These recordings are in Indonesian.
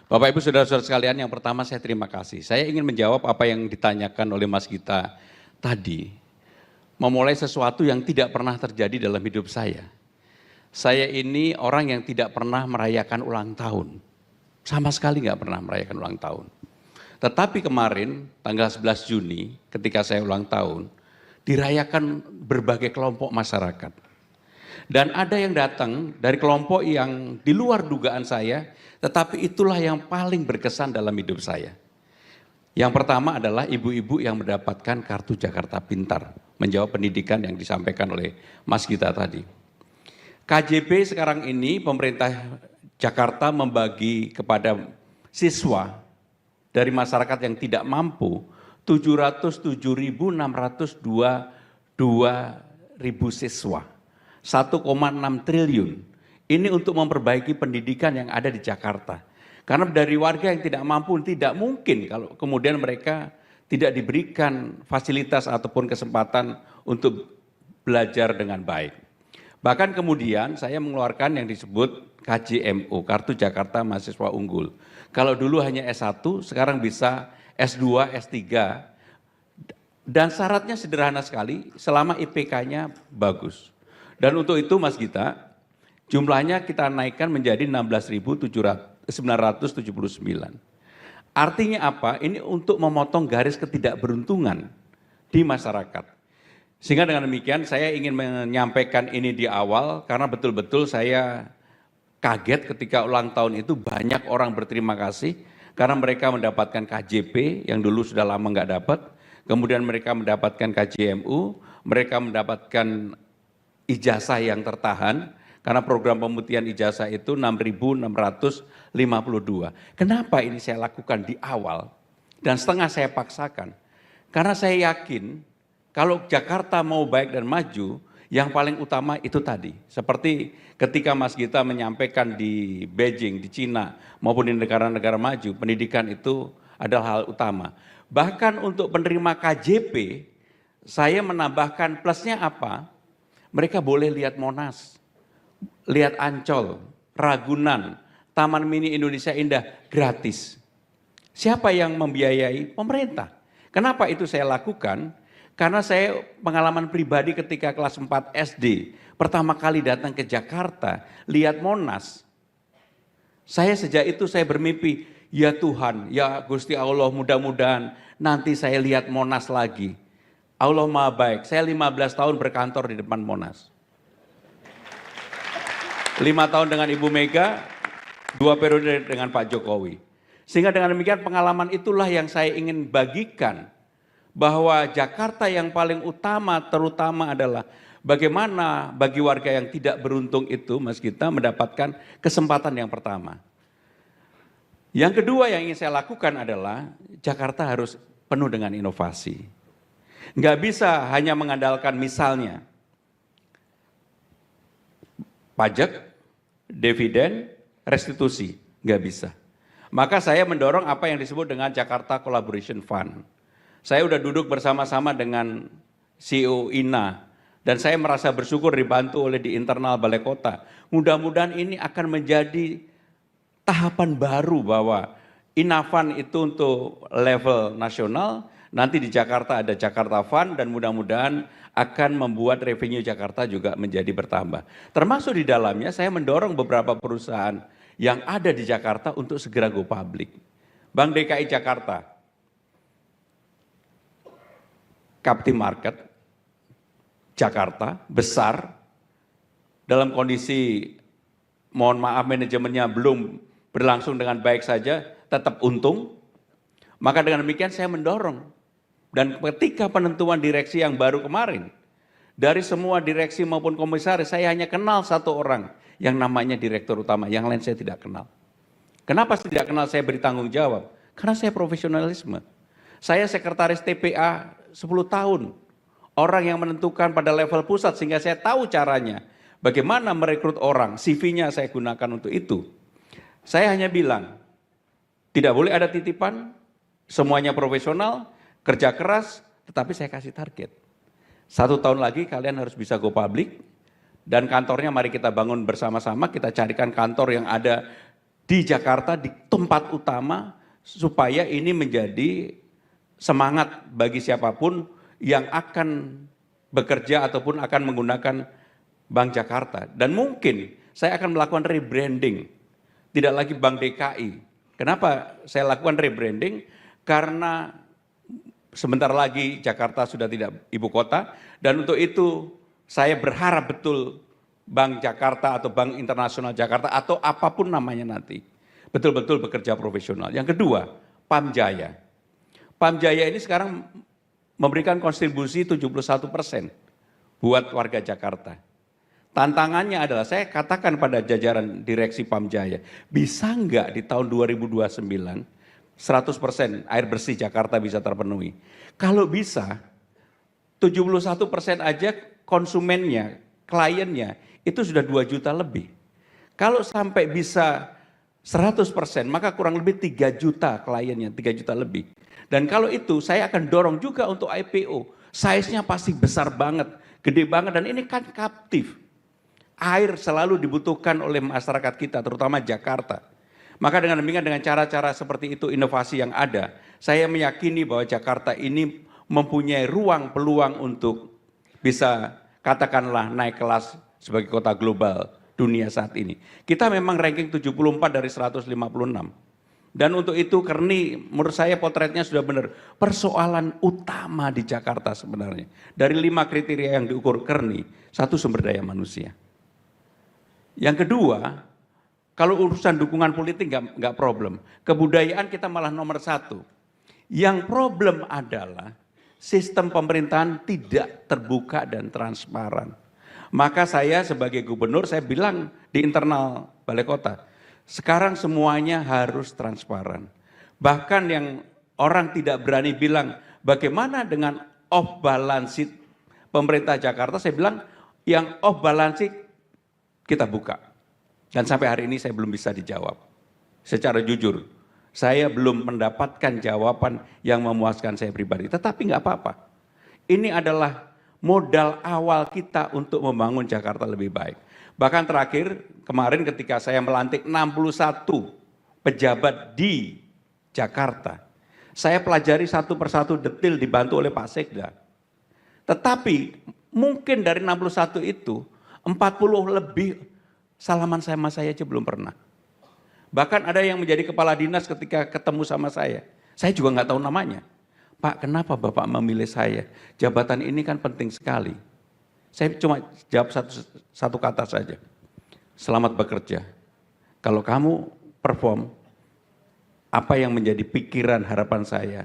Bapak Ibu Saudara-saudara sekalian, yang pertama saya terima kasih. Saya ingin menjawab apa yang ditanyakan oleh Mas Gita tadi. Memulai sesuatu yang tidak pernah terjadi dalam hidup saya. Saya ini orang yang tidak pernah merayakan ulang tahun. Sama sekali nggak pernah merayakan ulang tahun. Tetapi kemarin tanggal 11 Juni ketika saya ulang tahun, dirayakan berbagai kelompok masyarakat. Dan ada yang datang dari kelompok yang di luar dugaan saya, tetapi itulah yang paling berkesan dalam hidup saya. Yang pertama adalah ibu-ibu yang mendapatkan kartu Jakarta Pintar, menjawab pendidikan yang disampaikan oleh Mas Gita tadi. KJP sekarang ini pemerintah Jakarta membagi kepada siswa dari masyarakat yang tidak mampu 707.622 siswa. 1,6 triliun. Ini untuk memperbaiki pendidikan yang ada di Jakarta. Karena dari warga yang tidak mampu, tidak mungkin kalau kemudian mereka tidak diberikan fasilitas ataupun kesempatan untuk belajar dengan baik. Bahkan kemudian saya mengeluarkan yang disebut KJMU, Kartu Jakarta Mahasiswa Unggul. Kalau dulu hanya S1, sekarang bisa S2, S3. Dan syaratnya sederhana sekali, selama IPK-nya bagus. Dan untuk itu Mas Gita, jumlahnya kita naikkan menjadi 16.979. Artinya apa? Ini untuk memotong garis ketidakberuntungan di masyarakat. Sehingga dengan demikian saya ingin menyampaikan ini di awal karena betul-betul saya kaget ketika ulang tahun itu banyak orang berterima kasih karena mereka mendapatkan KJP yang dulu sudah lama nggak dapat, kemudian mereka mendapatkan KJMU, mereka mendapatkan ijazah yang tertahan, karena program pemutihan ijazah itu 6.652. Kenapa ini saya lakukan di awal dan setengah saya paksakan? Karena saya yakin kalau Jakarta mau baik dan maju, yang paling utama itu tadi. Seperti ketika Mas Gita menyampaikan di Beijing, di Cina, maupun di negara-negara maju, pendidikan itu adalah hal utama. Bahkan untuk penerima KJP, saya menambahkan plusnya apa? Mereka boleh lihat Monas, lihat Ancol, Ragunan, Taman Mini Indonesia Indah gratis. Siapa yang membiayai? Pemerintah. Kenapa itu saya lakukan? Karena saya pengalaman pribadi ketika kelas 4 SD, pertama kali datang ke Jakarta, lihat Monas. Saya sejak itu saya bermimpi, ya Tuhan, ya Gusti Allah, mudah-mudahan nanti saya lihat Monas lagi. Allah Maha Baik, saya 15 tahun berkantor di depan Monas. 5 tahun dengan Ibu Mega, 2 periode dengan Pak Jokowi. Sehingga dengan demikian pengalaman itulah yang saya ingin bagikan. Bahwa Jakarta yang paling utama terutama adalah bagaimana bagi warga yang tidak beruntung itu Mas Gita mendapatkan kesempatan yang pertama. Yang kedua yang ingin saya lakukan adalah Jakarta harus penuh dengan inovasi. Nggak bisa hanya mengandalkan misalnya pajak, dividen, restitusi, nggak bisa. Maka saya mendorong apa yang disebut dengan Jakarta Collaboration Fund. Saya udah duduk bersama-sama dengan CEO INA dan saya merasa bersyukur dibantu oleh di internal Balai Kota. Mudah-mudahan ini akan menjadi tahapan baru bahwa INA Fund itu untuk level nasional. Nanti di Jakarta ada Jakarta Fund dan mudah-mudahan akan membuat revenue Jakarta juga menjadi bertambah. Termasuk di dalamnya saya mendorong beberapa perusahaan yang ada di Jakarta untuk segera go public. Bank DKI Jakarta, Kapti Market, Jakarta, besar, dalam kondisi mohon maaf manajemennya belum berlangsung dengan baik saja, tetap untung. Maka dengan demikian saya mendorong. Dan ketika penentuan direksi yang baru kemarin, dari semua direksi maupun komisaris, saya hanya kenal satu orang yang namanya direktur utama, yang lain saya tidak kenal. Kenapa tidak kenal saya beri tanggung jawab? Karena saya profesionalisme. Saya sekretaris TPA 10 tahun, orang yang menentukan pada level pusat sehingga saya tahu caranya. Bagaimana merekrut orang, CV-nya saya gunakan untuk itu. Saya hanya bilang, tidak boleh ada titipan, semuanya profesional, kerja keras, tetapi saya kasih target. 1 tahun lagi kalian harus bisa go public, dan kantornya mari kita bangun bersama-sama, kita carikan kantor yang ada di Jakarta di tempat utama supaya ini menjadi semangat bagi siapapun yang akan bekerja ataupun akan menggunakan Bank Jakarta. Dan mungkin saya akan melakukan rebranding, tidak lagi Bank DKI. Kenapa saya lakukan rebranding? Karena sebentar lagi Jakarta sudah tidak ibu kota, dan untuk itu saya berharap betul Bank Jakarta atau Bank Internasional Jakarta atau apapun namanya nanti betul-betul bekerja profesional. Yang kedua, Pamjaya. Pamjaya ini sekarang memberikan kontribusi 71% buat warga Jakarta. Tantangannya adalah, saya katakan pada jajaran direksi Pamjaya, bisa nggak di tahun 2029 100% air bersih Jakarta bisa terpenuhi? Kalau bisa, 71% aja konsumennya, kliennya, itu sudah 2 juta lebih. Kalau sampai bisa 100%, maka kurang lebih 3 juta kliennya, 3 juta lebih. Dan kalau itu, saya akan dorong juga untuk IPO. Size-nya pasti besar banget, gede banget, dan ini kan kaptif. Air selalu dibutuhkan oleh masyarakat kita, terutama Jakarta. Maka dengan demikian, dengan cara-cara seperti itu, inovasi yang ada, saya meyakini bahwa Jakarta ini mempunyai ruang peluang untuk bisa katakanlah naik kelas sebagai kota global dunia saat ini. Kita memang ranking 74 dari 156. Dan untuk itu Kerni menurut saya potretnya sudah benar. Persoalan utama di Jakarta sebenarnya, dari 5 kriteria yang diukur Kerni, 1 sumber daya manusia. Yang kedua, kalau urusan dukungan politik nggak problem. Kebudayaan kita malah nomor 1. Yang problem adalah sistem pemerintahan tidak terbuka dan transparan. Maka saya sebagai gubernur, saya bilang di internal balai kota, sekarang semuanya harus transparan. Bahkan yang orang tidak berani bilang, bagaimana dengan off balance sheet pemerintah Jakarta, saya bilang yang off balance sheet kita buka. Dan sampai hari ini saya belum bisa dijawab. Secara jujur, saya belum mendapatkan jawaban yang memuaskan saya pribadi. Tetapi nggak apa-apa. Ini adalah modal awal kita untuk membangun Jakarta lebih baik. Bahkan terakhir, kemarin ketika saya melantik 61 pejabat di Jakarta, saya pelajari satu persatu detail dibantu oleh Pak Sekda. Tetapi mungkin dari 61 itu, 40 lebih salaman sama saya aja belum pernah. Bahkan ada yang menjadi kepala dinas ketika ketemu sama saya juga nggak tahu namanya. Pak, kenapa Bapak memilih saya? Jabatan ini kan penting sekali. Saya cuma jawab satu kata saja. Selamat bekerja. Kalau kamu perform, apa yang menjadi pikiran harapan saya,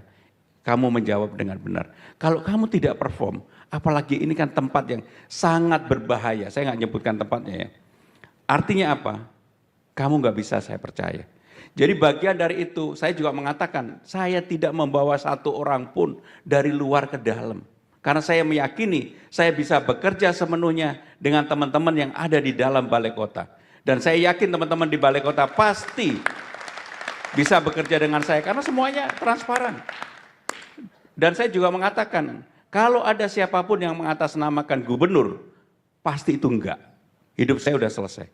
kamu menjawab dengan benar. Kalau kamu tidak perform, apalagi ini kan tempat yang sangat berbahaya. Saya nggak nyebutkan tempatnya ya. Artinya apa? Kamu nggak bisa saya percaya. Jadi bagian dari itu, saya juga mengatakan, saya tidak membawa satu orang pun dari luar ke dalam. Karena saya meyakini, saya bisa bekerja sepenuhnya dengan teman-teman yang ada di dalam balai kota. Dan saya yakin teman-teman di balai kota pasti bisa bekerja dengan saya, karena semuanya transparan. Dan saya juga mengatakan, kalau ada siapapun yang mengatasnamakan gubernur, pasti itu enggak. Hidup saya udah selesai.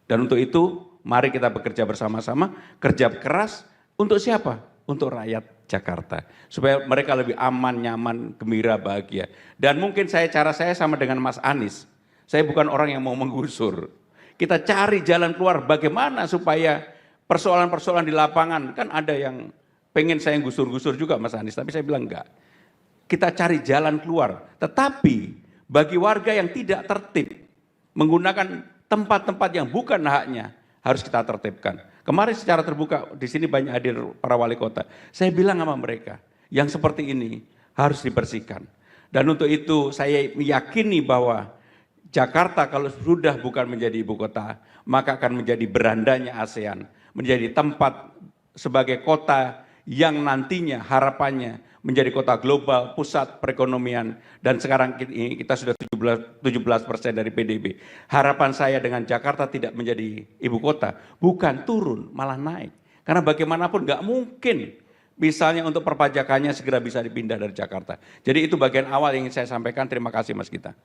Dan untuk itu, mari kita bekerja bersama-sama, kerja keras, untuk siapa? Untuk rakyat Jakarta. Supaya mereka lebih aman, nyaman, gembira, bahagia. Dan mungkin cara saya sama dengan Mas Anies. Saya bukan orang yang mau menggusur. Kita cari jalan keluar bagaimana supaya persoalan-persoalan di lapangan, kan ada yang pengen saya gusur-gusur juga Mas Anies, tapi saya bilang enggak. Kita cari jalan keluar. Tetapi bagi warga yang tidak tertib, menggunakan tempat-tempat yang bukan haknya, harus kita tertibkan. Kemarin secara terbuka, di sini banyak hadir para wali kota. Saya bilang sama mereka, yang seperti ini harus dibersihkan. Dan untuk itu saya meyakini bahwa Jakarta kalau sudah bukan menjadi ibu kota, maka akan menjadi berandanya ASEAN. Menjadi tempat sebagai kota yang nantinya harapannya menjadi kota global, pusat perekonomian, dan sekarang kita sudah 17% dari PDB. Harapan saya dengan Jakarta tidak menjadi ibu kota, bukan turun, malah naik. Karena bagaimanapun nggak mungkin misalnya untuk perpajakannya segera bisa dipindah dari Jakarta. Jadi itu bagian awal yang ingin saya sampaikan. Terima kasih Mas Gita.